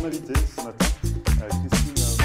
invité ce matin, Christine Marchand.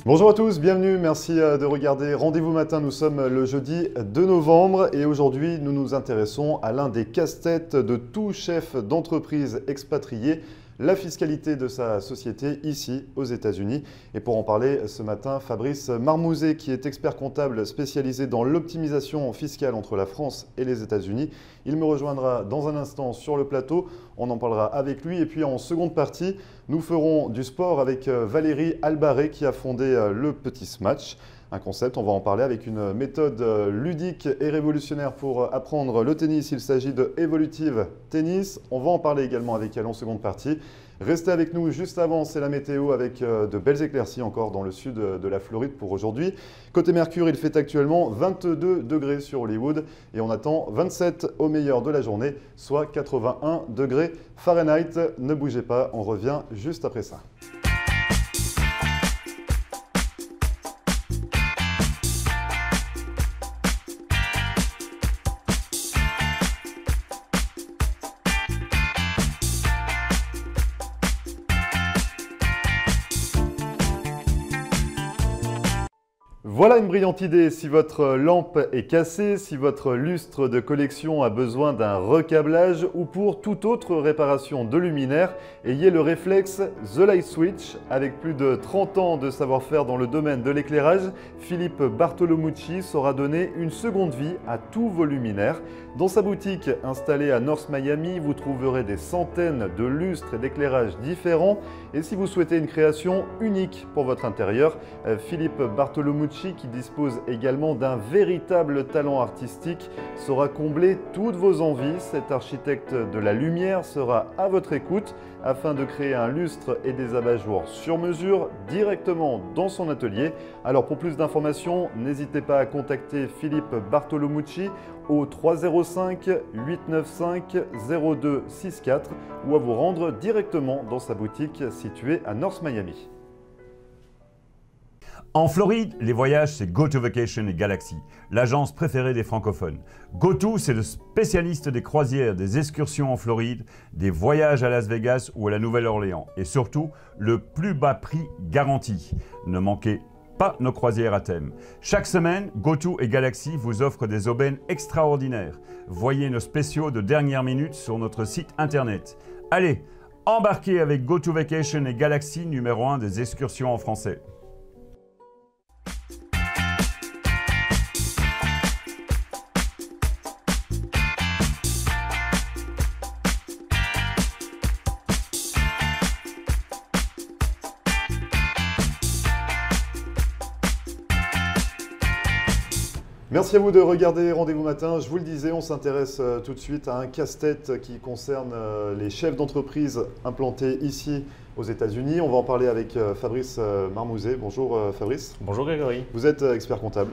Bonjour. Bonjour à tous, bienvenue, merci de regarder Rendez-vous matin. Nous sommes le jeudi 2 novembre et aujourd'hui nous nous intéressons à l'un des casse-têtes de tout chef d'entreprise expatrié, la fiscalité de sa société ici aux États-Unis. Et pour en parler ce matin, Fabrice Marmouzet, qui est expert comptable spécialisé dans l'optimisation fiscale entre la France et les États-Unis. Il me rejoindra dans un instant sur le plateau. On en parlera avec lui. Et puis en seconde partie, nous ferons du sport avec Valérie Albaré qui a fondé le Petit Smash. Un concept, on va en parler avec une méthode ludique et révolutionnaire pour apprendre le tennis. Il s'agit de Evolutive Tennis. On va en parler également avec elle en seconde partie. Restez avec nous juste avant, c'est la météo avec de belles éclaircies encore dans le sud de la Floride pour aujourd'hui. Côté Mercure, il fait actuellement 22 degrés sur Hollywood et on attend 27 au meilleur de la journée, soit 81 degrés Fahrenheit. Ne bougez pas, on revient juste après ça. Voilà une brillante idée. Si votre lampe est cassée, si votre lustre de collection a besoin d'un recablage ou pour toute autre réparation de luminaire, ayez le réflexe The Light Switch. Avec plus de 30 ans de savoir-faire dans le domaine de l'éclairage, Philippe Bartolomucci saura donner une seconde vie à tous vos luminaires. Dans sa boutique installée à North Miami, vous trouverez des centaines de lustres et d'éclairages différents. Et si vous souhaitez une création unique pour votre intérieur, Philippe Bartolomucci, qui dispose également d'un véritable talent artistique, saura combler toutes vos envies. Cet architecte de la lumière sera à votre écoute afin de créer un lustre et des abat-jours sur mesure directement dans son atelier. Alors pour plus d'informations, n'hésitez pas à contacter Philippe Bartolomucci au 305 895 0264 ou à vous rendre directement dans sa boutique située à North Miami. En Floride, les voyages, c'est GoTo Vacation et Galaxy, l'agence préférée des francophones. GoTo, c'est le spécialiste des croisières, des excursions en Floride, des voyages à Las Vegas ou à la Nouvelle-Orléans. Et surtout, le plus bas prix garanti. Ne manquez pas nos croisières à thème. Chaque semaine, GoTo et Galaxy vous offrent des aubaines extraordinaires. Voyez nos spéciaux de dernière minute sur notre site internet. Allez, embarquez avec GoTo Vacation et Galaxy, numéro 1 des excursions en français. Merci à vous de regarder Rendez-vous matin. Je vous le disais, on s'intéresse tout de suite à un casse-tête qui concerne les chefs d'entreprise implantés ici aux États-Unis. On va en parler avec Fabrice Marmouzet. Bonjour Fabrice. Bonjour Grégory. Vous êtes expert comptable.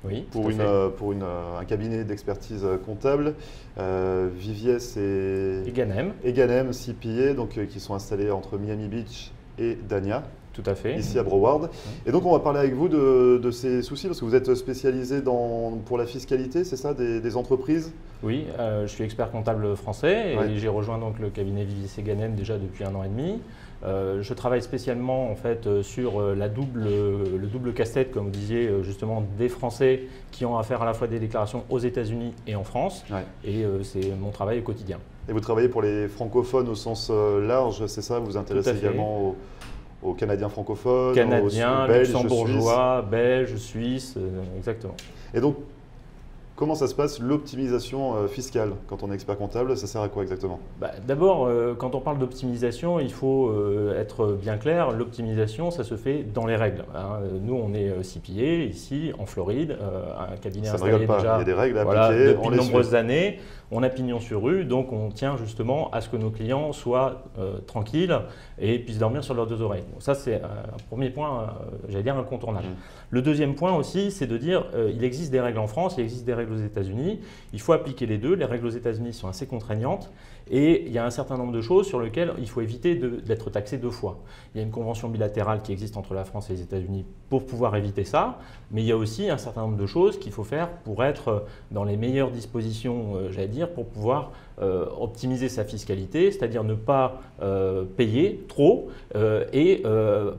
Oui, pour un cabinet d'expertise comptable, Viviès et Eganem CPA, donc, qui sont installés entre Miami Beach et Dania. Tout à fait. Ici à Broward. Et donc on va parler avec vous de ces soucis, parce que vous êtes spécialisé pour la fiscalité, c'est ça, des entreprises? Oui, je suis expert comptable français et Ouais. j'ai rejoint donc le cabinet Viviès Eganem déjà depuis 1 an et demi. Je travaille spécialement en fait sur le double casse-tête, comme vous disiez, justement des Français qui ont à faire à la fois des déclarations aux États-Unis et en France. Ouais. Et c'est mon travail au quotidien. Et vous travaillez pour les francophones au sens large, c'est ça? Vous vous intéressez également aux Canadiens francophones, Canadiens, aux Belges, luxembourgeois, belges, suisses, exactement. Et donc, comment ça se passe l'optimisation fiscale quand on est expert comptable? Ça sert à quoi exactement? D'abord, quand on parle d'optimisation, il faut être bien clair. L'optimisation, ça se fait dans les règles. Hein. Nous, on est CPA ici en Floride, un cabinet ça installé pas. déjà Il y a des règles à appliquer, depuis de nombreuses années. On a pignon sur rue, donc on tient justement à ce que nos clients soient tranquilles et puissent dormir sur leurs deux oreilles. Donc ça, c'est un premier point, j'allais dire incontournable. Le deuxième point aussi, c'est de dire il existe des règles en France, il existe des règles règles aux États-Unis. Il faut appliquer les deux. Les règles aux États-Unis sont assez contraignantes et il y a un certain nombre de choses sur lesquelles il faut éviter d'être taxé deux fois. Il y a une convention bilatérale qui existe entre la France et les États-Unis pour pouvoir éviter ça, mais il y a aussi un certain nombre de choses qu'il faut faire pour être dans les meilleures dispositions, j'allais dire, pour pouvoir optimiser sa fiscalité, c'est-à-dire ne pas payer trop et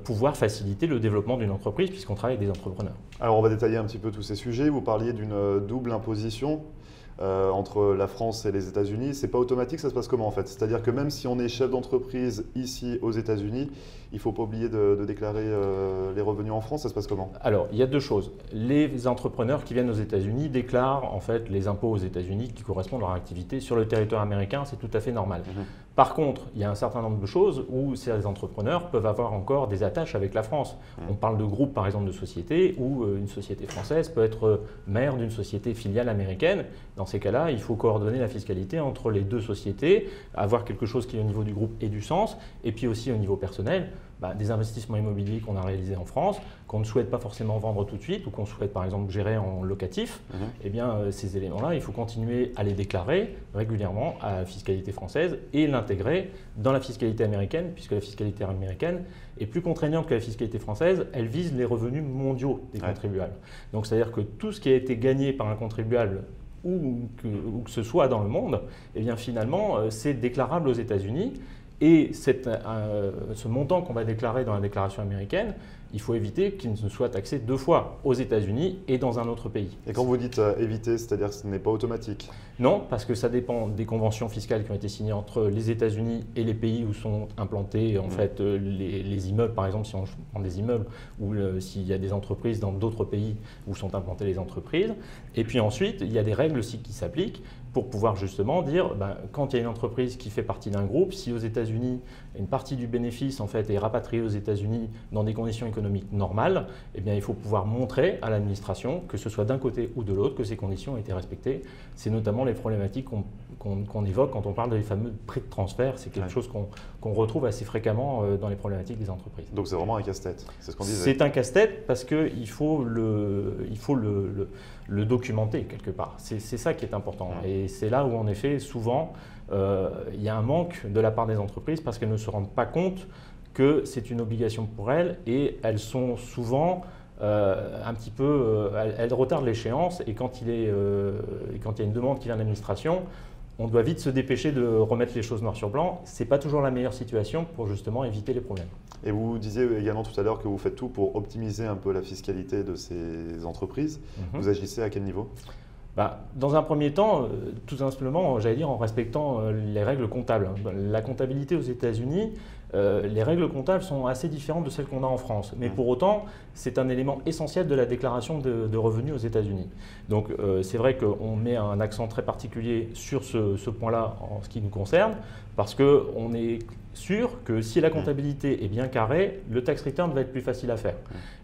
pouvoir faciliter le développement d'une entreprise puisqu'on travaille avec des entrepreneurs. Alors on va détailler un petit peu tous ces sujets. Vous parliez d'une double imposition entre la France et les États-Unis. C'est pas automatique, ça se passe comment en fait? C'est-à-dire que même si on est chef d'entreprise ici aux États-Unis, il ne faut pas oublier de déclarer les revenus en France, ça se passe comment? Alors, il y a deux choses. Les entrepreneurs qui viennent aux États-Unis déclarent en fait les impôts aux États-Unis qui correspondent à leur activité sur le territoire américain, c'est tout à fait normal. Par contre, il y a un certain nombre de choses où ces entrepreneurs peuvent avoir encore des attaches avec la France. On parle de groupes par exemple de sociétés où une société française peut être mère d'une société filiale américaine. Dans ces cas-là, il faut coordonner la fiscalité entre les deux sociétés, avoir quelque chose qui au niveau du groupe ait du sens et puis aussi au niveau personnel. Des investissements immobiliers qu'on a réalisés en France, qu'on ne souhaite pas forcément vendre tout de suite ou qu'on souhaite par exemple gérer en locatif, eh bien, ces éléments-là, il faut continuer à les déclarer régulièrement à la fiscalité française et l'intégrer dans la fiscalité américaine, puisque la fiscalité américaine est plus contraignante que la fiscalité française, elle vise les revenus mondiaux des contribuables. Donc c'est-à-dire que tout ce qui a été gagné par un contribuable où que ce soit dans le monde, eh bien, finalement, c'est déclarable aux États-Unis. Et ce montant qu'on va déclarer dans la déclaration américaine, il faut éviter qu'il ne soit taxé deux fois aux États-Unis et dans un autre pays. Et quand vous dites éviter, c'est-à-dire que ce n'est pas automatique? Non, parce que ça dépend des conventions fiscales qui ont été signées entre les États-Unis et les pays où sont implantés en fait, les immeubles, par exemple, si on prend des immeubles, ou s'il y a des entreprises dans d'autres pays où sont implantées les entreprises. Et puis ensuite, il y a des règles aussi qui s'appliquent pour pouvoir justement dire, quand il y a une entreprise qui fait partie d'un groupe, si aux États-Unis, une partie du bénéfice en fait, est rapatriée aux États-Unis dans des conditions économiques normales, eh bien, il faut pouvoir montrer à l'administration, que ce soit d'un côté ou de l'autre, que ces conditions ont été respectées. C'est notamment les problématiques qu'on évoque quand on parle des fameux prix de transfert. C'est quelque chose qu'on retrouve assez fréquemment dans les problématiques des entreprises. Donc c'est vraiment un casse-tête, c'est ce qu'on disait. C'est un casse-tête parce qu'il faut le documenter quelque part. C'est ça qui est important. Et c'est là où en effet, souvent, il y a un manque de la part des entreprises parce qu'elles ne se rendent pas compte que c'est une obligation pour elles et elles sont souvent un petit peu, elles retardent l'échéance et quand il y a une demande qui vient de l'administration, on doit vite se dépêcher de remettre les choses noir sur blanc. Ce n'est pas toujours la meilleure situation pour justement éviter les problèmes. Et vous disiez également tout à l'heure que vous faites tout pour optimiser un peu la fiscalité de ces entreprises. Vous agissez à quel niveau? Dans un premier temps, tout simplement, j'allais dire en respectant les règles comptables. La comptabilité aux États-Unis, les règles comptables sont assez différentes de celles qu'on a en France. Mais pour autant, c'est un élément essentiel de la déclaration de revenus aux États-Unis. Donc c'est vrai qu'on met un accent très particulier sur ce point-là en ce qui nous concerne, parce qu'on est sûr que si la comptabilité est bien carrée, le tax return va être plus facile à faire.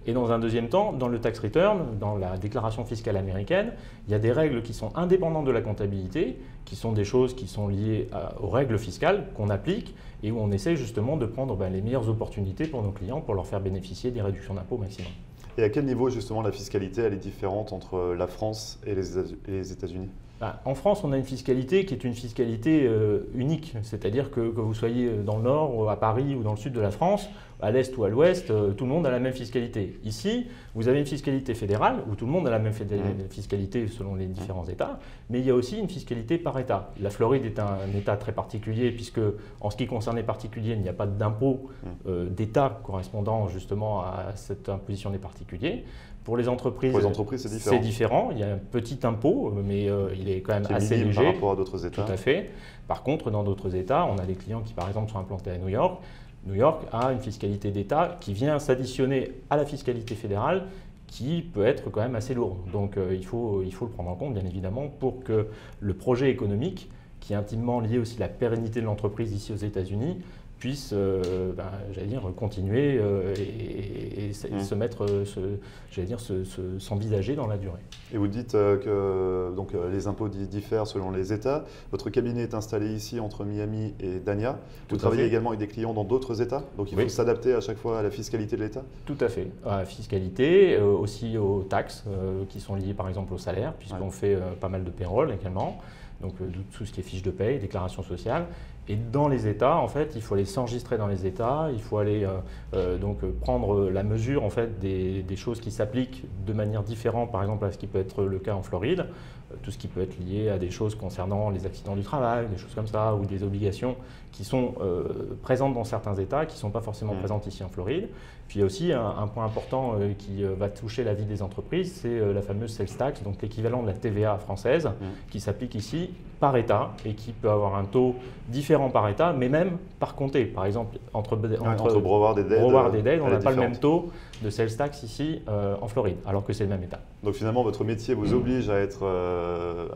Et dans un deuxième temps, dans le tax return, dans la déclaration fiscale américaine, il y a des règles qui sont indépendantes de la comptabilité, qui sont des choses qui sont liées aux règles fiscales qu'on applique et où on essaie justement de prendre les meilleures opportunités pour nos clients pour leur faire bénéficier des réductions d'impôts au maximum. Et à quel niveau justement la fiscalité elle est différente entre la France et les États-Unis? En France, on a une fiscalité qui est une fiscalité unique, c'est-à-dire que vous soyez dans le nord, ou à Paris ou dans le sud de la France, à l'est ou à l'ouest, tout le monde a la même fiscalité. Ici, vous avez une fiscalité fédérale où tout le monde a la même fiscalité selon les différents États, mais il y a aussi une fiscalité par État. La Floride est un État très particulier puisque, en ce qui concerne les particuliers, il n'y a pas d'impôt d'État correspondant justement à cette imposition des particuliers. Pour les entreprises, c'est différent. Il y a un petit impôt, mais il est quand même assez léger par rapport à d'autres États. Tout à fait. Par contre, dans d'autres États, on a des clients qui, par exemple, sont implantés à New York. New York a une fiscalité d'État qui vient s'additionner à la fiscalité fédérale qui peut être quand même assez lourde. Donc, il faut le prendre en compte, bien évidemment, pour que le projet économique, qui est intimement lié aussi à la pérennité de l'entreprise ici aux États-Unis, puissent, j'allais dire, continuer et se mettre, j'allais dire, s'envisager dans la durée. Et vous dites que donc, les impôts diffèrent selon les États. Votre cabinet est installé ici entre Miami et Dania. Vous travaillez également avec des clients dans d'autres États, donc il faut s'adapter à chaque fois à la fiscalité de l'État? Tout à fait. À la fiscalité, aussi aux taxes qui sont liées par exemple au salaire, puisqu'on fait pas mal de payroll également. Donc tout ce qui est fiche de paye, déclaration sociale. Et dans les États, en fait, il faut aller s'enregistrer dans les États, il faut aller donc prendre la mesure en fait, des choses qui s'appliquent de manière différente, par exemple à ce qui peut être le cas en Floride, tout ce qui peut être lié à des choses concernant les accidents du travail, des choses comme ça, ou des obligations qui sont présentes dans certains États, qui ne sont pas forcément présentes ici en Floride. Puis il y a aussi un point important qui va toucher la vie des entreprises, c'est la fameuse sales tax, donc l'équivalent de la TVA française, qui s'applique ici par État et qui peut avoir un taux différent par État, mais même par comté. Par exemple, entre Broward et Dade, on n'a pas le même taux de sales tax ici en Floride, alors que c'est le même État. Donc finalement, votre métier vous oblige à être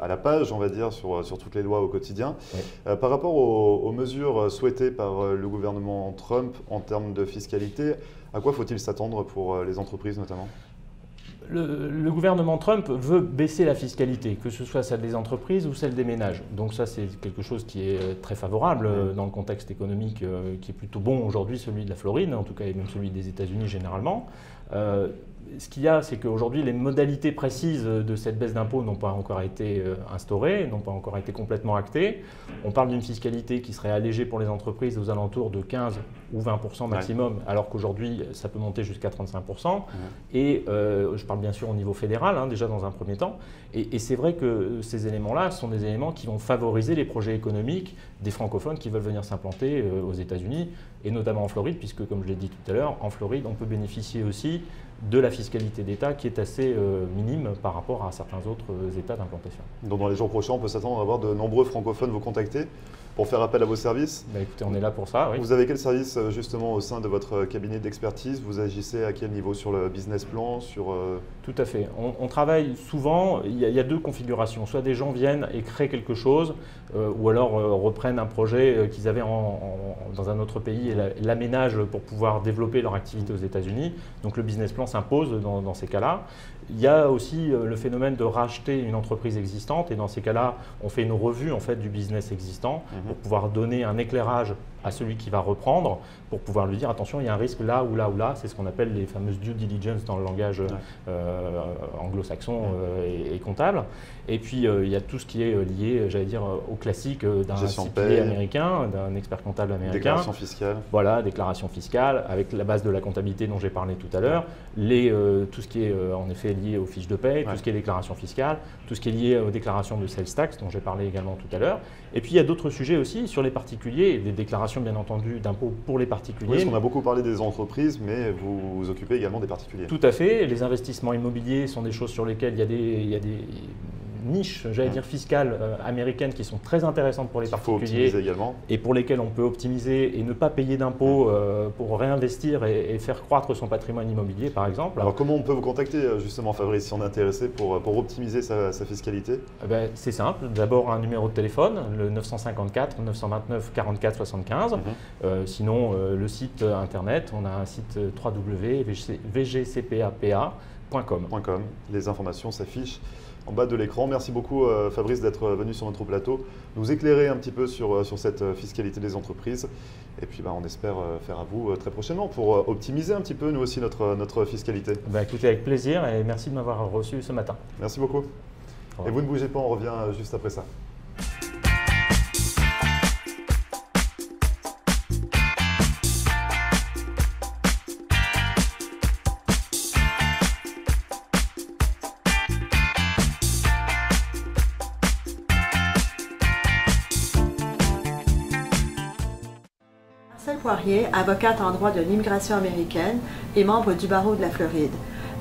à la page, on va dire, sur toutes les lois au quotidien. Oui. Par rapport aux mesures souhaitées par le gouvernement Trump en termes de fiscalité, à quoi faut-il s'attendre pour les entreprises notamment ? Le gouvernement Trump veut baisser la fiscalité, que ce soit celle des entreprises ou celle des ménages. Donc ça, c'est quelque chose qui est très favorable dans le contexte économique qui est plutôt bon aujourd'hui, celui de la Floride, en tout cas, et même celui des États-Unis généralement. Ce qu'il y a, c'est qu'aujourd'hui, les modalités précises de cette baisse d'impôt n'ont pas encore été instaurées, n'ont pas encore été complètement actées. On parle d'une fiscalité qui serait allégée pour les entreprises aux alentours de 15 ou 20% maximum, alors qu'aujourd'hui, ça peut monter jusqu'à 35%. Et je parle bien sûr au niveau fédéral, déjà dans un premier temps. Et c'est vrai que ces éléments-là sont des éléments qui vont favoriser les projets économiques des francophones qui veulent venir s'implanter aux États-Unis, et notamment en Floride, puisque comme je l'ai dit tout à l'heure, en Floride, on peut bénéficier aussi de la fiscalité d'État qui est assez minime par rapport à certains autres États d'implantation. Donc dans les jours prochains, on peut s'attendre à voir de nombreux francophones vous contacter pour faire appel à vos services? Écoutez, on est là pour ça, oui. Vous avez quel service justement au sein de votre cabinet d'expertise? Vous agissez à quel niveau? Sur le business plan, sur Tout à fait. On travaille souvent, il y a deux configurations. Soit des gens viennent et créent quelque chose, ou alors reprennent un projet qu'ils avaient dans un autre pays et l'aménagent pour pouvoir développer leur activité aux États-Unis. Donc le business plan s'impose dans ces cas-là. Il y a aussi le phénomène de racheter une entreprise existante, et dans ces cas-là, on fait une revue en fait, du business existant pour pouvoir donner un éclairage à celui qui va reprendre, pour pouvoir lui dire attention, il y a un risque là ou là ou là. C'est ce qu'on appelle les fameuses due diligence dans le langage anglo-saxon et comptable. Et puis il y a tout ce qui est lié, j'allais dire, au classique d'un CPA américain, d'un expert comptable américain. Déclaration fiscale. Voilà, déclaration fiscale, avec la base de la comptabilité dont j'ai parlé tout à l'heure, tout ce qui est en effet lié aux fiches de paie, tout ce qui est déclaration fiscale, tout ce qui est lié aux déclarations de sales tax dont j'ai parlé également tout à l'heure. Et puis il y a d'autres sujets aussi sur les particuliers, des déclarations bien entendu d'impôts pour les particuliers. Oui, parce qu'on a beaucoup parlé des entreprises, mais vous vous occupez également des particuliers. Tout à fait. Les investissements immobiliers sont des choses sur lesquelles il y a des niches, j'allais dire fiscales américaines qui sont très intéressantes pour les particuliers et pour lesquelles on peut optimiser et ne pas payer d'impôts pour réinvestir et faire croître son patrimoine immobilier par exemple. Alors comment on peut vous contacter justement, Fabrice, si on est intéressé pour optimiser sa fiscalité? C'est simple, d'abord un numéro de téléphone, le 954 929 44 75. Sinon le site internet, on a un site www.vgcpapa.com. Les informations s'affichent en bas de l'écran. Merci beaucoup Fabrice d'être venu sur notre plateau, nous éclairer un petit peu sur cette fiscalité des entreprises. Et puis on espère faire à vous très prochainement pour optimiser un petit peu nous aussi notre fiscalité. Écoutez, avec plaisir, et merci de m'avoir reçu ce matin. Merci beaucoup. Et vous ne bougez pas, on revient juste après ça. Marcel Poirier, avocate en droit de l'immigration américaine et membre du barreau de la Floride.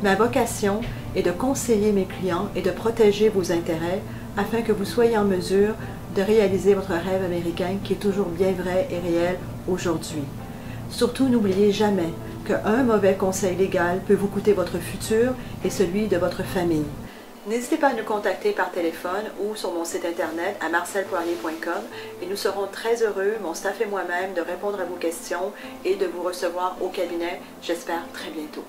Ma vocation est de conseiller mes clients et de protéger vos intérêts afin que vous soyez en mesure de réaliser votre rêve américain qui est toujours bien vrai et réel aujourd'hui. Surtout, n'oubliez jamais qu'un mauvais conseil légal peut vous coûter votre futur et celui de votre famille. N'hésitez pas à nous contacter par téléphone ou sur mon site internet à marcelpoirier.com et nous serons très heureux, mon staff et moi-même, de répondre à vos questions et de vous recevoir au cabinet, j'espère très bientôt.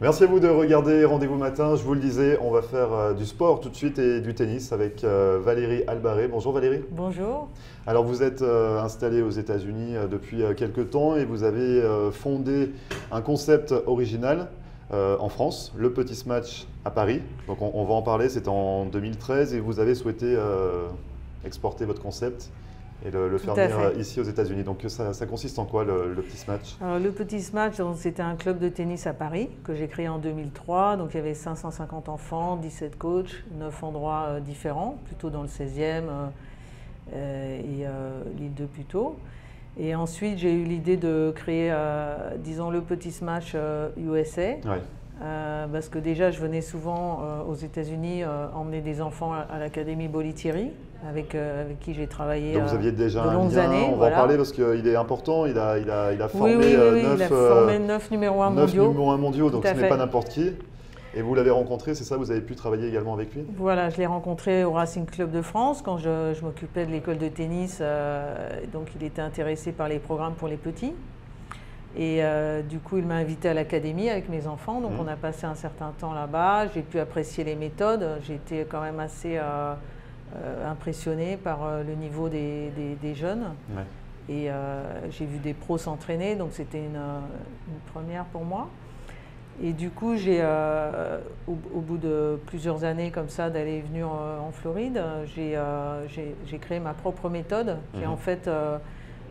Merci à vous de regarder Rendez-vous Matin. Je vous le disais, on va faire du sport tout de suite et du tennis avec Valérie Albaré. Bonjour Valérie. Bonjour. Alors vous êtes installée aux États-Unis depuis quelques temps et vous avez fondé un concept original en France, le Petit Smash à Paris. Donc on va en parler, c'était en 2013 et vous avez souhaité exporter votre concept et le faire venir ici aux États-Unis. Donc ça consiste en quoi le Petit Smash? Alors, le Petit Smash, c'était un club de tennis à Paris que j'ai créé en 2003. Donc il y avait 550 enfants, 17 coachs, 9 endroits différents, plutôt dans le 16e et l'île de Puteaux. Et ensuite j'ai eu l'idée de créer, disons, le Petit Smash USA. Ouais. Parce que déjà je venais souvent aux États-Unis emmener des enfants à l'Académie Bollettieri avec qui j'ai travaillé Donc vous aviez déjà de longues années. On va en parler parce qu'il est important, il a formé il a formé 9 numéros 1 mondiaux. 9 numéros 1 mondiaux, donc ce n'est pas n'importe qui. Et vous l'avez rencontré, c'est ça, vous avez pu travailler également avec lui? Voilà, je l'ai rencontré au Racing Club de France quand je m'occupais de l'école de tennis, donc il était intéressé par les programmes pour les petits. Et du coup, il m'a invité à l'académie avec mes enfants, donc on a passé un certain temps là-bas. J'ai pu apprécier les méthodes, j'ai été quand même assez impressionnée par le niveau des jeunes. Ouais. Et j'ai vu des pros s'entraîner, donc c'était une première pour moi. Et du coup, au bout de plusieurs années comme ça d'aller et venir en Floride, j'ai créé ma propre méthode qui est en fait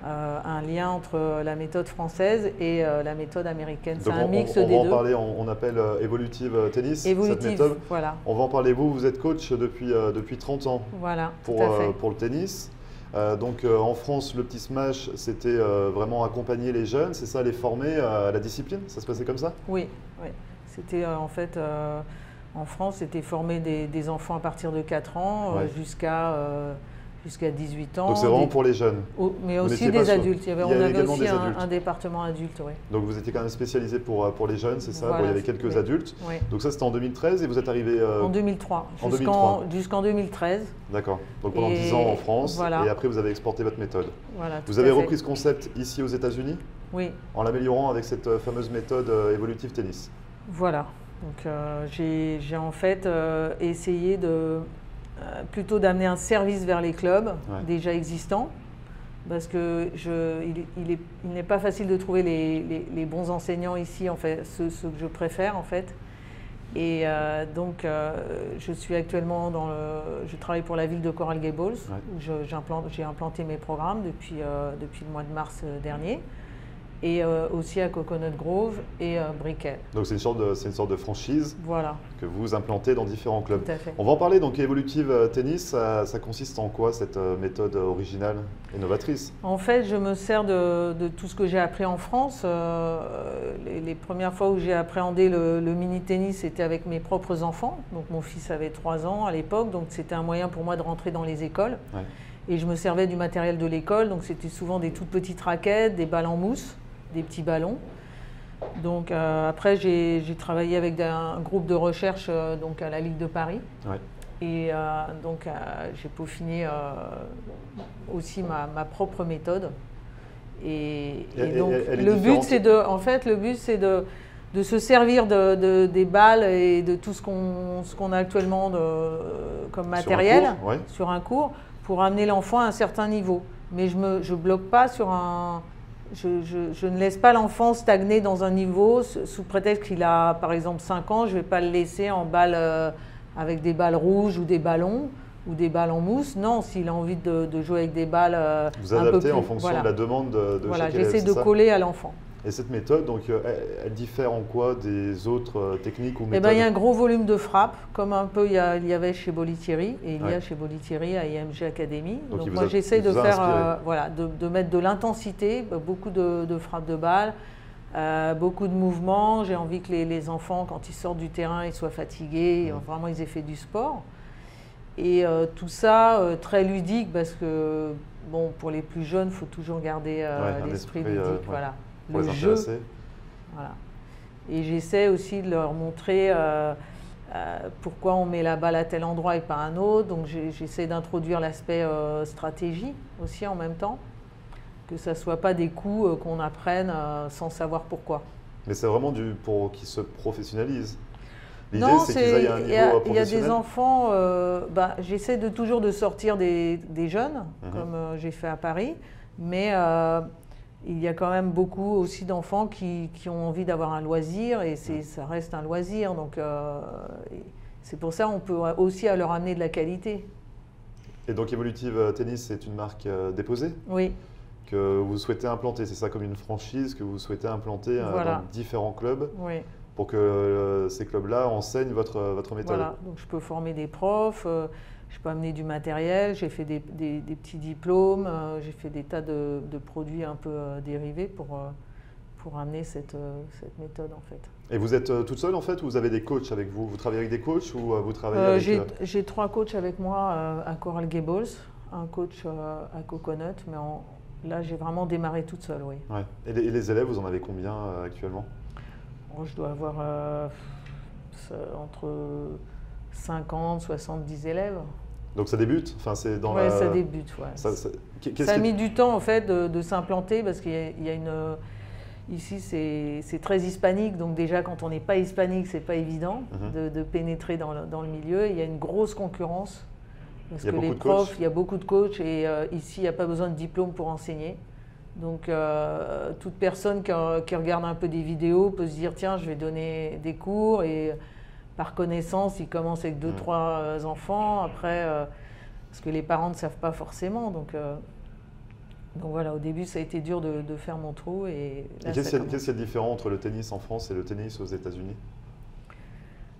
un lien entre la méthode française et la méthode américaine. C'est un mix des deux. On va en parler, on appelle Evolutive Tennis, Evolutive, cette méthode. Voilà. On va en parler. Vous êtes coach depuis 30 ans voilà, pour le tennis. Donc en France, le Petit Smash, c'était vraiment accompagner les jeunes, c'est ça, les former à la discipline? Ça se passait comme ça? Oui, oui. C'était en fait, en France, c'était former des enfants à partir de 4 ans jusqu'à 18 ans. Donc c'est vraiment pour les jeunes? Mais aussi des adultes. On avait aussi un département adulte, oui. Donc vous étiez quand même spécialisé pour les jeunes, c'est ça? Voilà, il y avait quelques adultes. Oui. Donc ça c'était en 2013 et vous êtes arrivé… En 2003, jusqu'en 2013. D'accord. Donc pendant 10 ans en France, voilà. Et après vous avez exporté votre méthode. Voilà, vous avez repris ce concept ici aux États-Unis? Oui. En l'améliorant avec cette fameuse méthode Evolutive Tennis? Voilà. Donc j'ai en fait essayé plutôt d'amener un service vers les clubs déjà existants, parce que il n'est pas facile de trouver les bons enseignants ici, en fait, ceux que je préfère en fait. Et donc je suis actuellement je travaille pour la ville de Coral Gables, où j'ai implanté mes programmes depuis le mois de mars dernier. Et aussi à Coconut Grove et Brickell. Donc c'est une sorte de franchise que vous implantez dans différents clubs. Tout à fait. On va en parler, donc Evolutive Tennis, ça consiste en quoi cette méthode originale et novatrice? En fait, je me sers de tout ce que j'ai appris en France. Les premières fois où j'ai appréhendé le mini-tennis, c'était avec mes propres enfants. Donc mon fils avait 3 ans à l'époque, donc c'était un moyen pour moi de rentrer dans les écoles. Ouais. Et je me servais du matériel de l'école, donc c'était souvent des toutes petites raquettes, des balles en mousse, des petits ballons. Donc après, j'ai travaillé avec un groupe de recherche donc à la Ligue de Paris. Ouais. Et donc j'ai peaufiné aussi ma propre méthode. Et donc le but, c'est de se servir des balles et de tout ce qu'on a actuellement comme matériel sur un cours pour amener l'enfant à un certain niveau. Mais je ne bloque pas sur Je ne laisse pas l'enfant stagner dans un niveau sous prétexte qu'il a par exemple 5 ans, je ne vais pas le laisser en balle avec des balles rouges ou des ballons ou des balles en mousse. Non, s'il a envie de jouer avec des balles Vous un peu adaptez plus, en fonction voilà. de la demande de Voilà, chaque élève, j'essaie de c'est ça? coller à l'enfant. Et cette méthode, donc, elle diffère en quoi des autres techniques ou Eh méthodes? ben, il y a un gros volume de frappe, comme un peu il y avait chez Bollettieri, et il y a Ouais. chez Bollettieri à IMG Academy. Donc, Donc il vous moi a- j'essaie il de vous a faire, inspiré. voilà, de mettre de l'intensité, beaucoup de frappes de balles, beaucoup de mouvements. J'ai envie que les enfants, quand ils sortent du terrain, ils soient fatigués, vraiment ils aient fait du sport. Et tout ça très ludique, parce que bon, pour les plus jeunes, il faut toujours garder un l'esprit esprit, ludique. ouais, Voilà. Pour les Le jeu. intéresser. Voilà. Et j'essaie aussi de leur montrer pourquoi on met la balle à tel endroit et pas à un autre. Donc j'essaie d'introduire l'aspect stratégie aussi en même temps, que ça ne soit pas des coups qu'on apprenne sans savoir pourquoi. Mais c'est vraiment pour qu'ils se professionnalisent. L'idée, Non, c'est qu'ils aillent à un niveau il y a professionnel. des enfants, j'essaie toujours de sortir des jeunes, comme j'ai fait à Paris, mais il y a quand même beaucoup aussi d'enfants qui ont envie d'avoir un loisir, et ça reste un loisir. Donc c'est pour ça qu'on peut aussi leur amener de la qualité. Et donc Evolutive Tennis, c'est une marque déposée Oui, que vous souhaitez implanter. C'est ça, comme une franchise que vous souhaitez implanter Voilà. dans différents clubs oui. pour que ces clubs-là enseignent votre méthode. Voilà, donc je peux former des profs, je peux amener du matériel, j'ai fait des petits diplômes, j'ai fait des tas de produits un peu dérivés pour amener cette méthode en fait. Et vous êtes toute seule en fait, ou vous avez des coachs avec vous? Vous travaillez avec des coachs ou vous travaillez avec... J'ai 3 coachs avec moi à Coral Gables, un coach à Coconut, mais là j'ai vraiment démarré toute seule, oui. Ouais. Et les élèves, vous en avez combien actuellement? Je dois avoir entre 50, 70 élèves. Donc ça débute? Enfin, c'est dans Ouais, ça débute, ouais. Ça a mis du temps en fait de s'implanter, parce qu'il y a ici c'est très hispanique, donc déjà quand on n'est pas hispanique, c'est pas évident de pénétrer dans le milieu. Il y a une grosse concurrence, parce que les profs, il y a beaucoup de coachs, et ici il n'y a pas besoin de diplôme pour enseigner. Donc toute personne qui regarde un peu des vidéos peut se dire tiens, je vais donner des cours, et par connaissance, ils commencent avec 2-3 enfants, après, parce que les parents ne savent pas forcément. Donc voilà, au début, ça a été dur de faire mon trou. Et qu'est-ce qu'il y a de différent entre le tennis en France et le tennis aux États-Unis?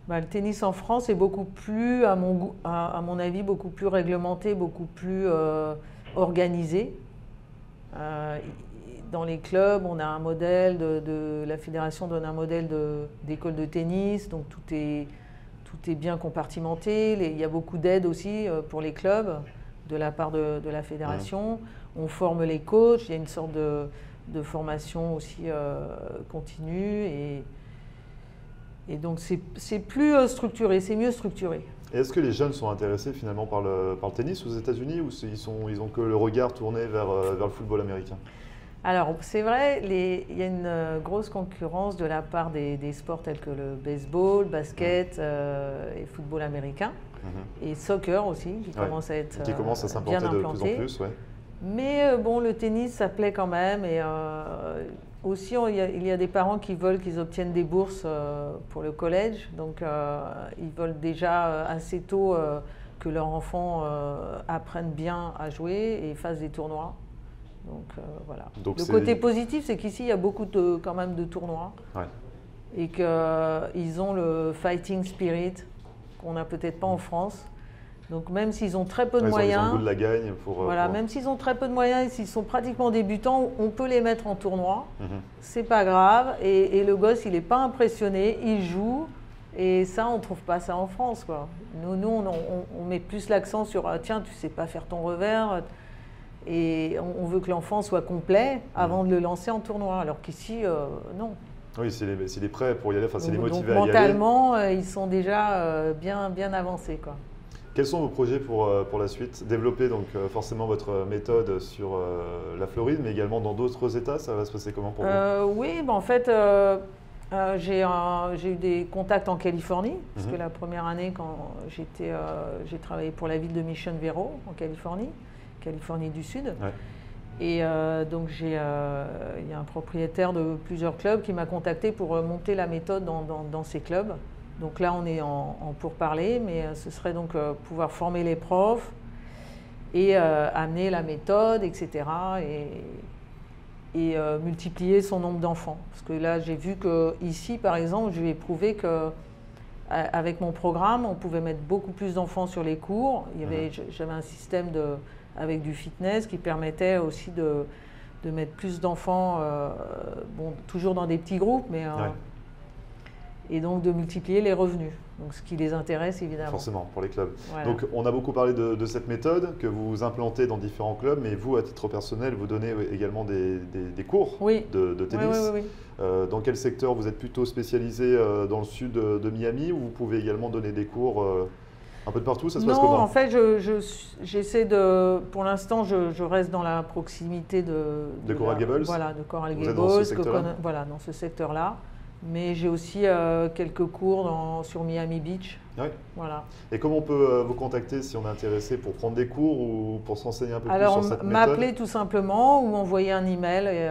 Le tennis en France est beaucoup plus, à mon avis, beaucoup plus réglementé, beaucoup plus organisé. Dans les clubs, on a un modèle la fédération donne un modèle d'école de tennis, donc tout est bien compartimenté. Il y a beaucoup d'aide aussi pour les clubs de la part de la fédération. On forme les coachs, il y a une sorte de formation aussi continue, et donc c'est plus structuré, c'est mieux structuré. Et est-ce que les jeunes sont intéressés finalement par le tennis aux États-Unis, ou ils ont que le regard tourné vers le football américain? Alors c'est vrai, il y a une grosse concurrence de la part des sports tels que le baseball, basket et football américain, et soccer aussi, qui commence à être s'implanter de plus en plus. Ouais. Mais bon, le tennis, ça plaît quand même, et aussi il y a des parents qui veulent qu'ils obtiennent des bourses pour le collège, donc ils veulent déjà assez tôt que leurs enfants apprennent bien à jouer et fassent des tournois. Donc voilà. Donc le côté positif, c'est qu'ici, il y a beaucoup quand même de tournois, et qu'ils ont le fighting spirit qu'on n'a peut-être pas en France. Donc même s'ils ont très peu de moyens, ils ont le goût de la gagne même s'ils ont très peu de moyens et s'ils sont pratiquement débutants, on peut les mettre en tournoi. C'est pas grave, et le gosse, il n'est pas impressionné, il joue, et ça, on ne trouve pas ça en France, quoi. Nous on met plus l'accent sur tiens, tu sais pas faire ton revers. Et on veut que l'enfant soit complet avant de le lancer en tournoi, alors qu'ici, non. Oui, s'il est prêt pour y aller, enfin, s'il est motivé à y aller. Mentalement, ils sont déjà bien avancés, quoi. Quels sont vos projets pour la suite? Développer donc forcément votre méthode sur la Floride, mais également dans d'autres États, ça va se passer comment pour vous? Oui, en fait, j'ai eu des contacts en Californie, parce que la première année, quand j'ai travaillé pour la ville de Mission Vero, en Californie du Sud. Et donc il y a un propriétaire de plusieurs clubs qui m'a contacté pour monter la méthode dans ces clubs. Donc là on est en pourparlers, mais ce serait donc pouvoir former les profs et amener la méthode, etc. et multiplier son nombre d'enfants. Parce que là j'ai vu qu'ici par exemple, je lui ai prouvé que avec mon programme, on pouvait mettre beaucoup plus d'enfants sur les cours. J'avais un système avec du fitness qui permettait aussi de mettre plus d'enfants, bon, toujours dans des petits groupes, mais et donc de multiplier les revenus. Donc ce qui les intéresse évidemment. Forcément, pour les clubs. Voilà. Donc on a beaucoup parlé de cette méthode que vous implantez dans différents clubs, mais vous, à titre personnel, vous donnez également des cours de tennis. Oui. Dans quel secteur vous êtes plutôt spécialisé dans le sud de Miami, ou vous pouvez également donner des cours un peu de partout? Ça se passe comment? Non, en fait, j'essaie pour l'instant, je reste dans la proximité de Coral Gables. Voilà, de Coral Gables. Vous êtes dans ce secteur-là? Voilà, dans ce secteur-là. Mais j'ai aussi quelques cours sur Miami Beach. Oui. Voilà. Et comment on peut vous contacter si on est intéressé pour prendre des cours ou pour s'enseigner un peu plus sur cette méthode? M'appeler tout simplement ou m'envoyer un email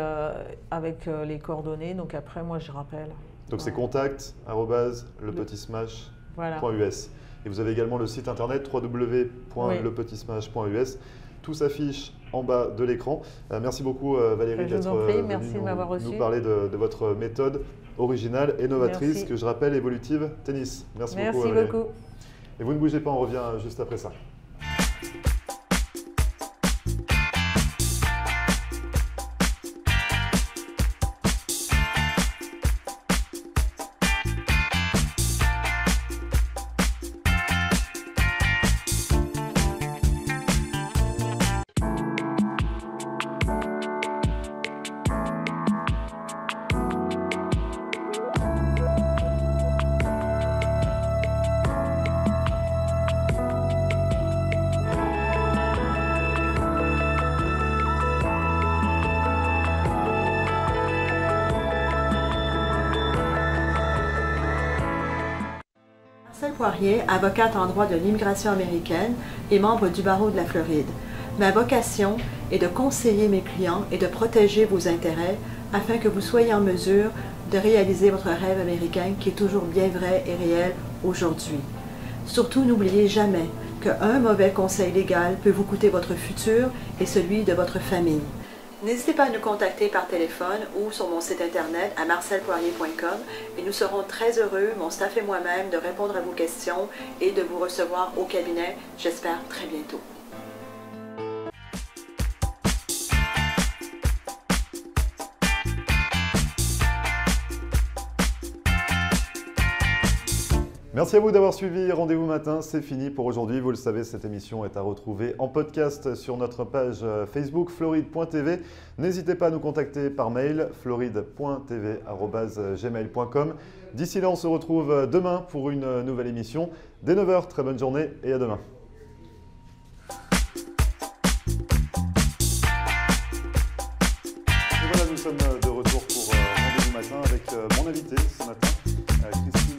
avec les coordonnées. Donc après, moi, je rappelle. Donc c'est contact@lepetitsmash.us. Et vous avez également le site internet www.lepetitsmash.us. Tout s'affiche en bas de l'écran. Merci beaucoup Valérie d'être venue nous parler de votre méthode originale et novatrice, que je rappelle, Evolutive Tennis. Merci beaucoup Valérie. Et vous ne bougez pas, on revient juste après ça. Marcelle Poirier, avocate en droit de l'immigration américaine et membre du barreau de la Floride. Ma vocation est de conseiller mes clients et de protéger vos intérêts afin que vous soyez en mesure de réaliser votre rêve américain qui est toujours bien vrai et réel aujourd'hui. Surtout, n'oubliez jamais qu'un mauvais conseil légal peut vous coûter votre futur et celui de votre famille. N'hésitez pas à nous contacter par téléphone ou sur mon site internet à marcelpoirier.com et nous serons très heureux, mon staff et moi-même, de répondre à vos questions et de vous recevoir au cabinet, j'espère très bientôt. Merci à vous d'avoir suivi Rendez-vous Matin, c'est fini pour aujourd'hui. Vous le savez, cette émission est à retrouver en podcast sur notre page Facebook floride.tv. N'hésitez pas à nous contacter par mail floride.tv@gmail.com. D'ici là, on se retrouve demain pour une nouvelle émission. Dès 9 h, très bonne journée et à demain. Et voilà, nous sommes de retour pour Rendez-vous Matin avec mon invité ce matin, Christine